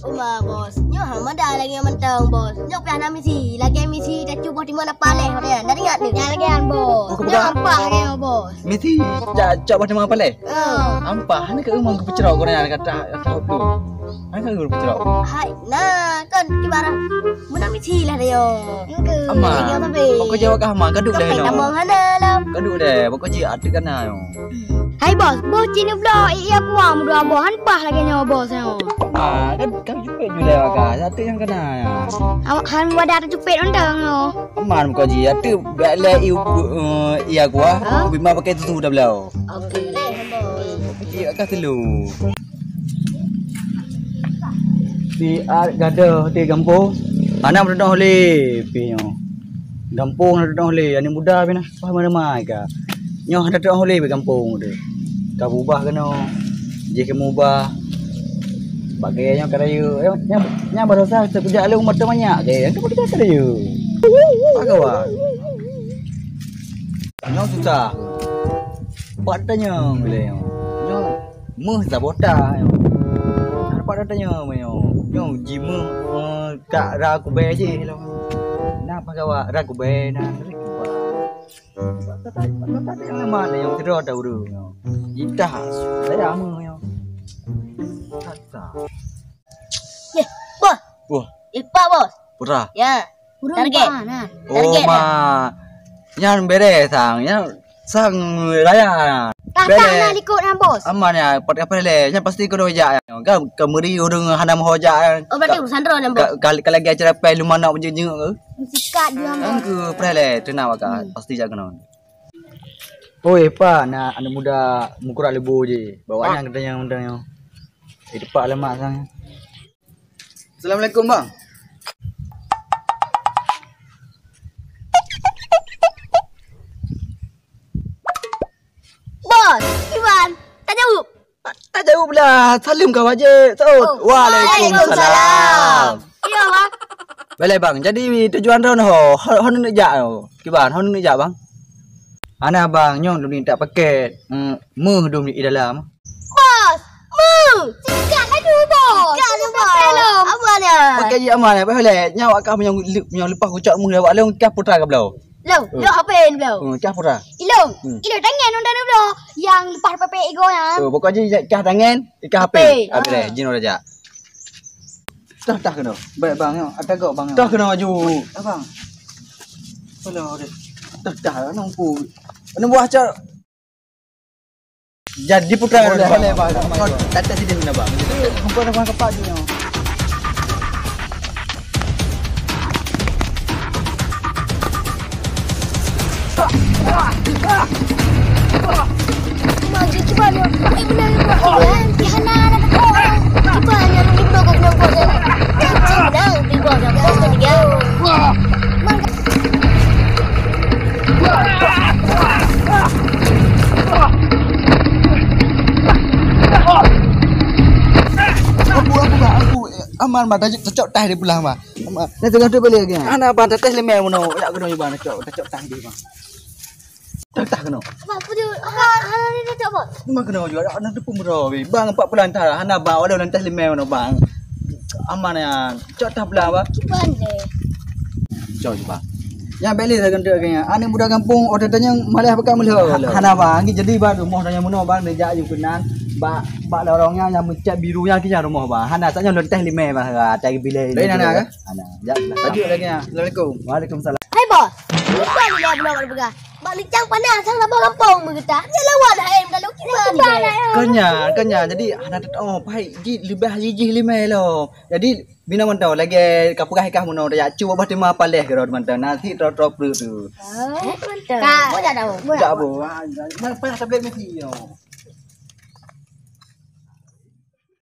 Uma bos, nyo hamada lagi yang mentang bos. Nyo piana misi, lagi misi dah cuba di mana paleh dia. Dah ingat ni? Lagi an bos. Nyo ampah lagi bos. Mesti coba di mana paleh. Ampah, ni ke umang ke pecerok kau nak kata tu. Ani kan guru pecerok. Hai, nah kan ibarat mana misi lah dia. Amma, pokok jawab kah amma kaduk dah no. Among hana lah. Kaduk dah, pokok ji ada kan ayo. Hai bos, bos cini pula iya kuang dua bos ampah lagi nyo bos nyo. Kan jupit juga kah. Satu yang kena ya. Awak han wadah tu jupit undang no. Aman kau ji, ada bela iya gua. Bima pakai tu dah belau. Okey deh bos. Ji kat telu. Di gada di kampung. Anak berdua oleh pinyo. Kampung berdua oleh, ani muda pina. Faham mana ka. Nyo ada berdua oleh di kampung de. Ka ubah kena. Je ke ubah. Bagainya karayu. Nya baru sah sekejap lu mata banyak ke. Kan kita karayu. Bagawa. Nyo susah. Patanya boleh. Nyo meh sabota. Pada tanya mayo. Yo jimu kak ragu be je lo. Na pagawa ragu be na riba. Tata yang mana yang tidur ada uru. Ita saya amu yo. Tata. Ye, bos. Wah, Ipa bos. pura. Ya. Target. Oh ma. Yang bere sang, yang sang raya. Tatang ikut nam bos. Aman ya, pada apa le? Yang pasti kau hoja ya. Kau kemuri urung hanam hoja. Oh berarti urusan ro nam bos. Kali lagi acara pel lumana menjeng ke? Sikat dia bos. Angku prele tenang waka pasti jaga non. Oi pa na anak muda mukura lebu je. Bawanya katanya undangnya. Di depan lemak sang. Assalamualaikum bang. Bos, Iwan, tak jawab. Tak jawab lah. Salim kau aja. Waalaikumsalam. Iya bang. Boleh bang. Jadi tujuan ron ho. Hon nak jak ho. Kiban, hon nak jak bang. Ana bang nyong dulu ni tak pakai meh dulu ni dalam. Bos, sikat aduh bos. Sikat aduh bos. Amalnya. Pakai je amal ya. Boleh. Nyawa kau yang lepas kucak meh lewat leung kah putra ke belau. Lo apa ni lo? Kah putra. Ilo tangan undang lo. Yang lepas PP ego ya. Pokok je kah tangan, kah HP. Apa dah? Jino raja. Dah kena. Baik bang, ada kau bang. Dah kena maju. Abang. Belau deh. Dah nampu. Mana buah car. Jadi putra boleh bang. Kau tata sini mana bang? Kau dah bang kepak dia. Maju coba lo. Benar benar. Kihana nak kau. Coba yang di blog yang kau dah. Jangan dah di blog yang kau dah dia. Aku aman mah cocok tah di pulang mah. Ni tengah tu balik lagi. Ana ban tetes lemeh mono. Ya kena ban cocok tah di bang. Tak kena. Apa tu? Hana ni tak apa. Memang kena juga. Ana tu pemro we. Bang 4 bulan tah. Ana bang ada lantas lemeh mono bang. Aman ya. Cocok tah pulang bang. Kiban deh. Cocok je bang. Yang beli saya kena kaya. Ana muda kampung order tanya malih pakai mulih. Hana bang, jadi bang rumah tanya mono bang deja ju kenan. Bak lorongnya yang mencat birunya kita rumah bang. Hana tanya lontes lima bang. Cari bilik. Lain anak ke? Hana. Ya. Lanjut lagi ya. Assalamualaikum. Waalaikumsalam. Hai bos. Lupa ni dah belum berpegang. Balik cang panas sang lama kampung bergetak. Dia lawan dah em kalau kita. Kenya. Jadi anak oh pai lebih haji lima lo. Jadi bina mantau lagi kapurah kah mono dah cuba bah tema paleh ke mantau nanti drop tu. Mantau. Kak, boleh dah. Tak apa. Mana sampai mesti yo.